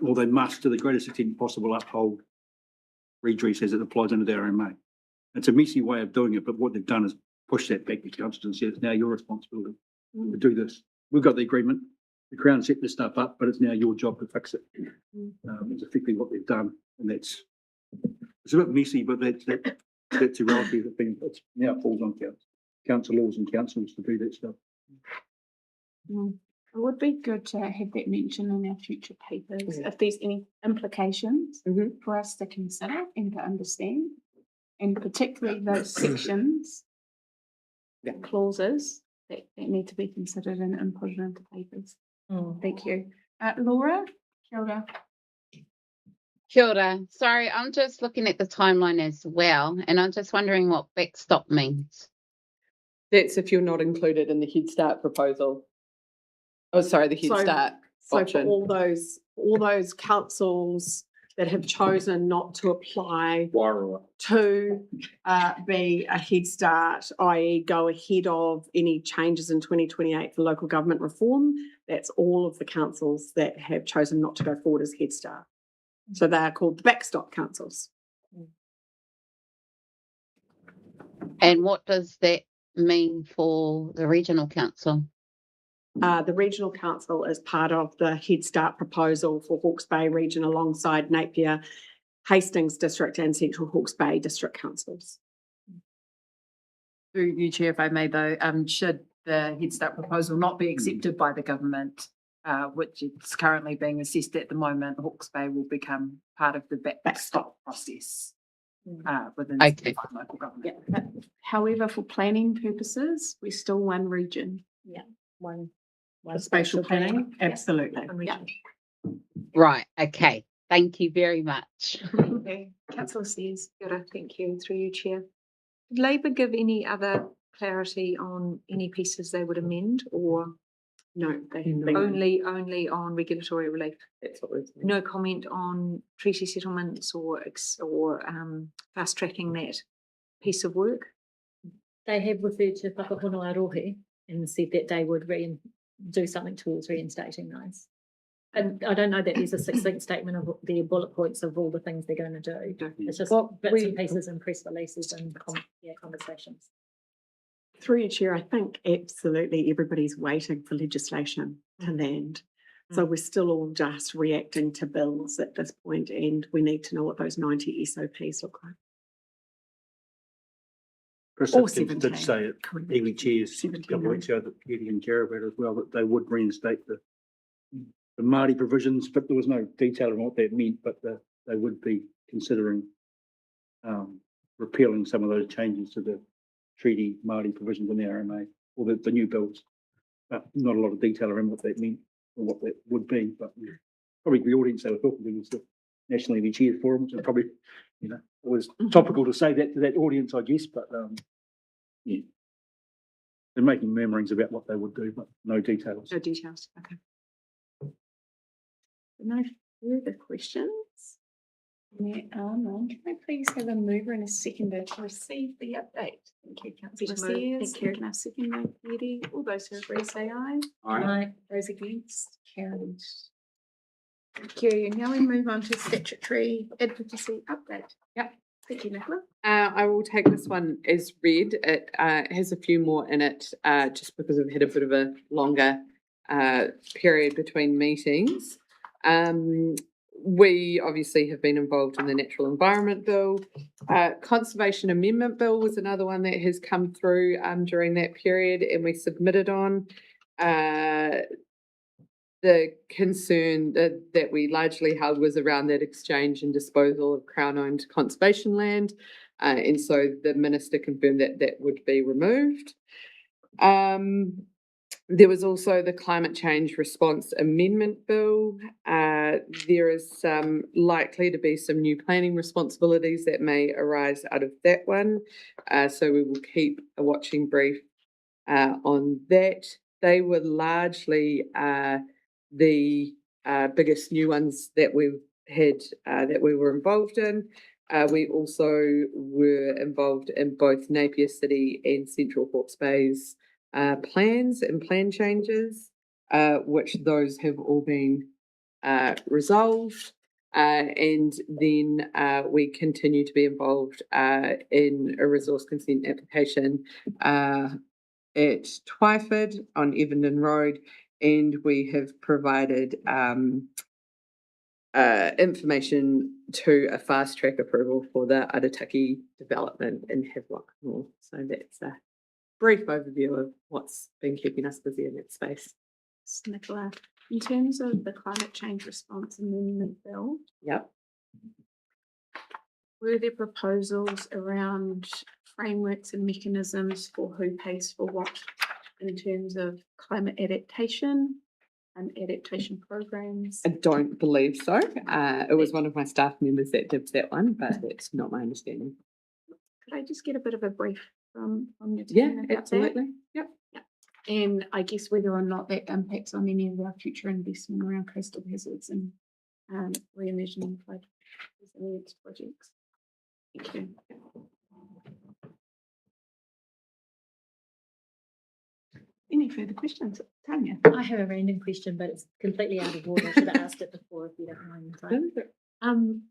or they must, to the greatest extent possible, uphold redress as it applies under the RMA. It's a messy way of doing it, but what they've done is push that back to councils and said it's now your responsibility to do this. We've got the agreement, the Crown set this stuff up, but it's now your job to fix it. It's effectively what they've done, and it's a bit messy, but that's a reality that it now falls on council laws and councils to do that stuff. It would be good to have that mentioned in our future papers, if there's any implications for us to consider and to understand, and particularly those sections, clauses that need to be considered and inputted into papers. Thank you. Laura, kia ora. Kia ora. Sorry, I'm just looking at the timeline as well, and I'm just wondering what backstop means. That's if you're not included in the Head Start proposal. Oh, sorry, the Head Start So for option. all those councils that have chosen not to apply to be a Head Start, i.e. go ahead of any changes in 2028 for local government reform, that's all of the councils that have chosen not to go forward as Head Start. So they are called the backstop councils. And what does that mean for the regional council? The regional council is part of the Head Start proposal for Hawke's Bay region alongside Napier, Hastings District and Central Hawke's Bay District councils. Through you, Chair, if I may though, should the Head Start proposal not be accepted by the government, which is currently being assessed at the moment, Hawke's Bay will become part of the backstop process within Okay. local government. However, for planning purposes, we're still one region. One spatial planning, absolutely. Right, okay. Thank you very much. Councillor Sears. Thank you, through you, Chair. Did Labor give any other clarity on any pieces they would amend, or No, they haven't been. only on regulatory relief? That's what we're saying. No comment on treaty settlements or fast tracking that piece of work? They have referred to whakahono rohe and said that they would do something towards reinstating those. And I don't know that there's a succinct statement of their bullet points of all the things they're going to do. It's just bits and pieces and press releases and conversations. Through you, Chair, I think absolutely everybody's waiting for legislation to land. So we're still all just reacting to bills at this point, and we need to know what those 90 SOPs look like. Chris Or Hipkins 17. did say it, Ely Chairs, a couple of weeks ago, that Eddie and Jared had as well, that they would reinstate the Māori provisions, but there was no detail on what that meant, but they would be considering repealing some of those changes to the treaty Māori provisions in the RMA, or the new bills. But not a lot of detail around what that meant or what that would be, but probably the audience they were talking to was the National Ely Chairs Forum, so probably, it was topical to say that to that audience, I guess, but they're making murmurings about what they would do, but no details. No details, okay. No further questions? There are none. Can I please have a mover and a seconder to receive the update? Thank you, Councillor Thank you. Sears. Can I second Eddie? All those who agree say aye. Aye. Those against, carried. Thank you. Now we move on to statutory advocacy update. Yep. Thank you, Nicola. I will take this one as read. It has a few more in it, just because we've had a bit of a longer period between meetings. We obviously have been involved in the Natural Environment Bill. Conservation Amendment Bill was another one that has come through during that period, and we submitted on. The concern that we largely held was around that exchange and disposal of Crown-owned conservation land, and so the Minister confirmed that that would be removed. There was also the Climate Change Response Amendment Bill. There is likely to be some new planning responsibilities that may arise out of that one, so we will keep a watching brief on that. they were largely the biggest new ones that we've had that we were involved in. We also were involved in both Napier City and Central Hawke's Bay's plans and plan changes, which those have all been resolved. And then we continue to be involved in a resource consent application at Twyford on Evenden Road, and we have provided information to a fast track approval for the Arataki development in Havelock North. So that's a brief overview of what's been keeping us busy in that space. Nicola, in terms of the climate change response amendment bill, Yep. were there proposals around frameworks and mechanisms for who pays for what in terms of climate adaptation and adaptation programs? I don't believe so. It was one of my staff members that did that one, but that's not my understanding. Could I just get a bit of a brief from your team? Yeah, about that? absolutely. Yep. And I guess whether or not that impacts on any of our future investment around coastal hazards and reimagining flood resilience projects. Thank you. Any further questions? Tanya? I have a random question, but it's completely out of order. I should have asked it before, if you don't mind.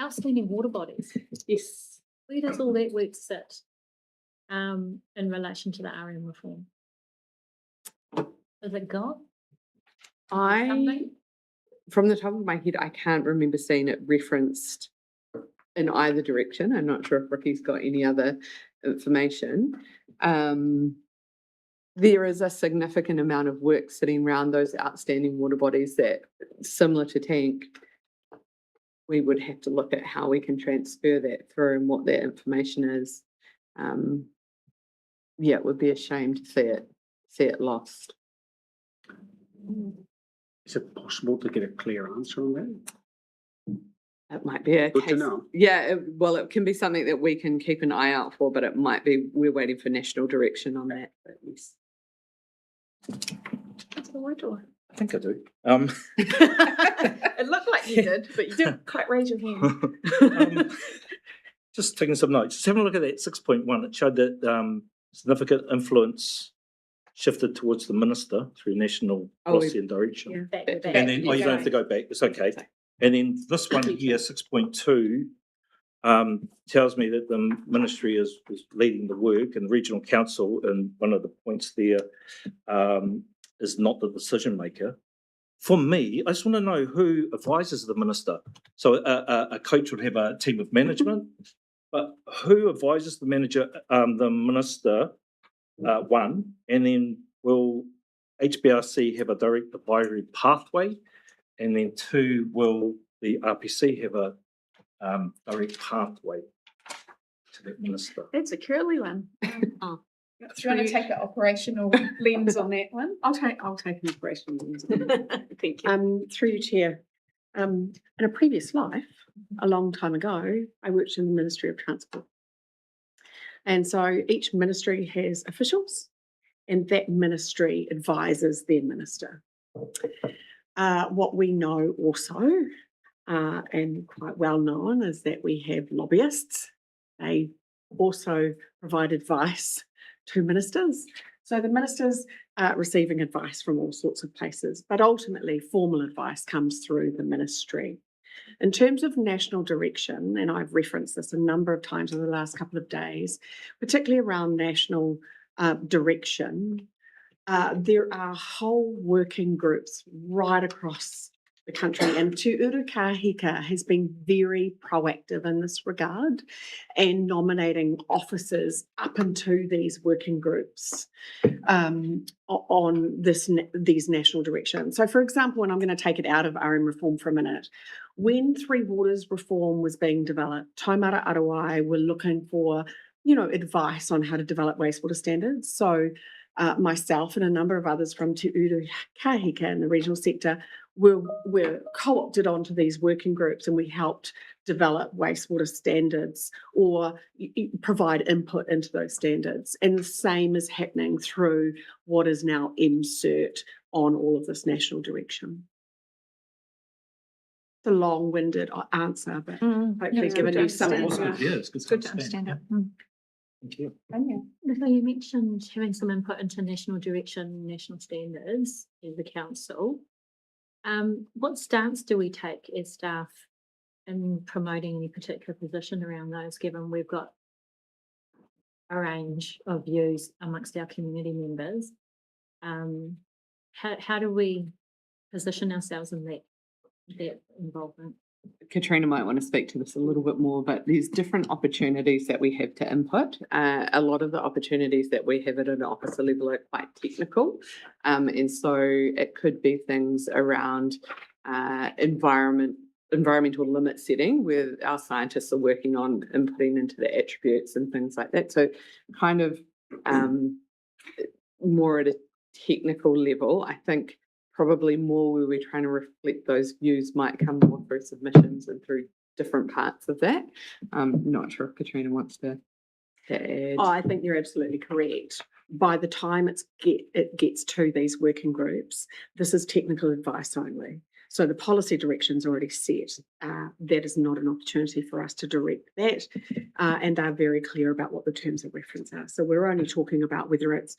Outstanding water bodies. Yes. Where does all that work sit in relation to the RM reform? Is it gone? From the top of my head, I can't remember seeing it referenced in either direction. I'm not sure if Ricky's got any other information. There is a significant amount of work sitting around those outstanding water bodies that, similar to Tank, we would have to look at how we can transfer that through and what that information is. Yeah, it would be a shame to see it lost. Is it possible to get a clear answer on that? It might be a Good to case. know. Yeah, it can be something that we can keep an eye out for, but it might be we're waiting for national direction on that. But yes. That's the word door. I think I do. It looked like you did, but you didn't quite raise your hand. Just taking some notes. Just having a look at that 6.1. It showed that significant influence shifted towards the minister through national policy and direction. Back. And then, you don't have to go back. It's okay. And then this one here, 6.2, tells me that the ministry is leading the work, and the regional council, and one of the points there is not the decision maker. For me, I just want to know who advises the minister. So a coach would have a team of management, but who advises the minister, one, and then will HBRC have a direct advisory pathway, and then two, will the RPC have a direct pathway to that minister? That's a curly one. Oh. Do you want to take the operational lens on that one? I'll take an operational lens. Thank you. Through you, Chair. In a previous life, a long time ago, I worked in the Ministry of Transport. And so each ministry has officials, and that ministry advises their minister. What we know also, and quite well known, is that we have lobbyists. They also provide advice to ministers. So the ministers are receiving advice from all sorts of places, but ultimately formal advice comes through the ministry. In terms of national direction, and I've referenced this a number of times over the last couple of days, particularly around national direction, there are whole working groups right across the country, and Te Uru Kahika has been very proactive in this regard and nominating officers up into these working groups on these national directions. So, for example, and I'm going to take it out of RM reform for a minute, when Three Waters reform was being developed, Taumata Arawai were looking for, advice on how to develop wastewater standards. So myself and a number of others from Te Uru Kahika in the regional sector we're co-opted onto these working groups and we helped develop wastewater standards or provide input into those standards. And the same is happening through what is now MCERT on all of this national direction. It's a long-winded answer, but hopefully given you some insight. Yeah, it's Good to understand it. Thank you. Nicola, you mentioned having some input into national direction, national standards in the council. What stance do we take as staff in promoting any particular position around those, given we've got a range of views amongst our community members? How do we position ourselves in that involvement? Katrina might want to speak to this a little bit more, but there's different opportunities that we have to input. A lot of the opportunities that we have at an officer level are quite technical. And so it could be things around environmental limit setting, where our scientists are working on inputting into the attributes and things like that. So kind of more at a technical level, I think probably more where we're trying to reflect those views might come more through submissions and through different parts of that. Not sure if Katrina wants to add. Oh, I think you're absolutely correct. By the time it gets to these working groups, this is technical advice only. So the policy direction's already set. That is not an opportunity for us to direct that, and are very clear about what the terms of reference are. So we're only talking about whether it's,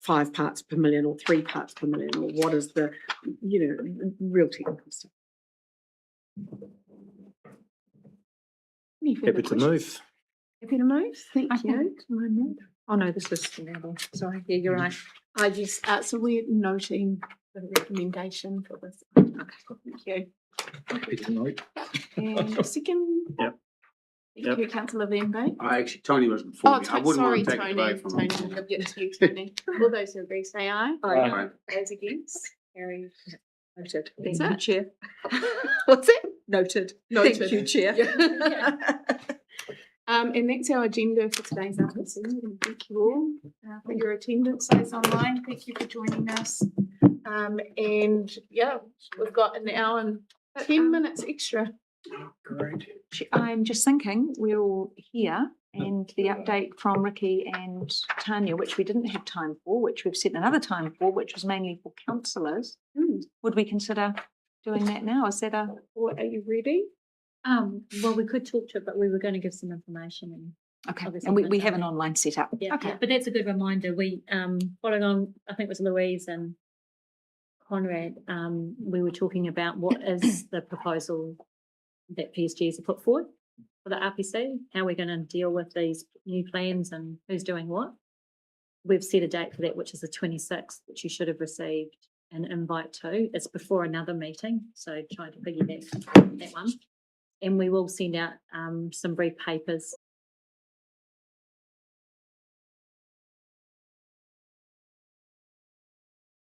5 parts per million or 3 parts per million, or what is the, real technical stuff. Any further Happy to questions? move. Happy to move. Thank you. Oh, no, this is Fernando. Sorry, yeah, you're right. Yes, so we're noting the recommendation for this. Okay, thank you. Happy to know. And a second. Yep. Thank you, councillor Van Bay. Tony was before Oh, me. I wouldn't sorry, want to take it away Tony. from him. Tony, we'll get to you, Tony. All those who agree, say aye. Aye. Those against, carried. Noted. That's Thank you, it. Chair. What's it? Noted. Noted. Thank you, Chair. And that's our agenda for today's advocacy. Thank you all for your attendance. Those online, thank you for joining us. And yeah, we've got an hour and 10 minutes extra. Great. I'm just thinking, we're all here, and the update from Ricky and Tanya, which we didn't have time for, which we've set another time for, which was mainly for councillors. Would we consider doing that now? Is that Or are you ready? Well, we could talk to it, but we were going to give some information and okay? obviously And we can't have come an in. online setup. Yeah, Okay. yeah, but that's a good reminder. We, following on, I think it was Louise and Conrad, we were talking about what is the proposal that PSGs have put forward for the RPC, how we're going to deal with these new plans and who's doing what. We've set a date for that, which is the 26th, which you should have received an invite to. It's before another meeting, so trying to piggyback that one. And we will send out some brief papers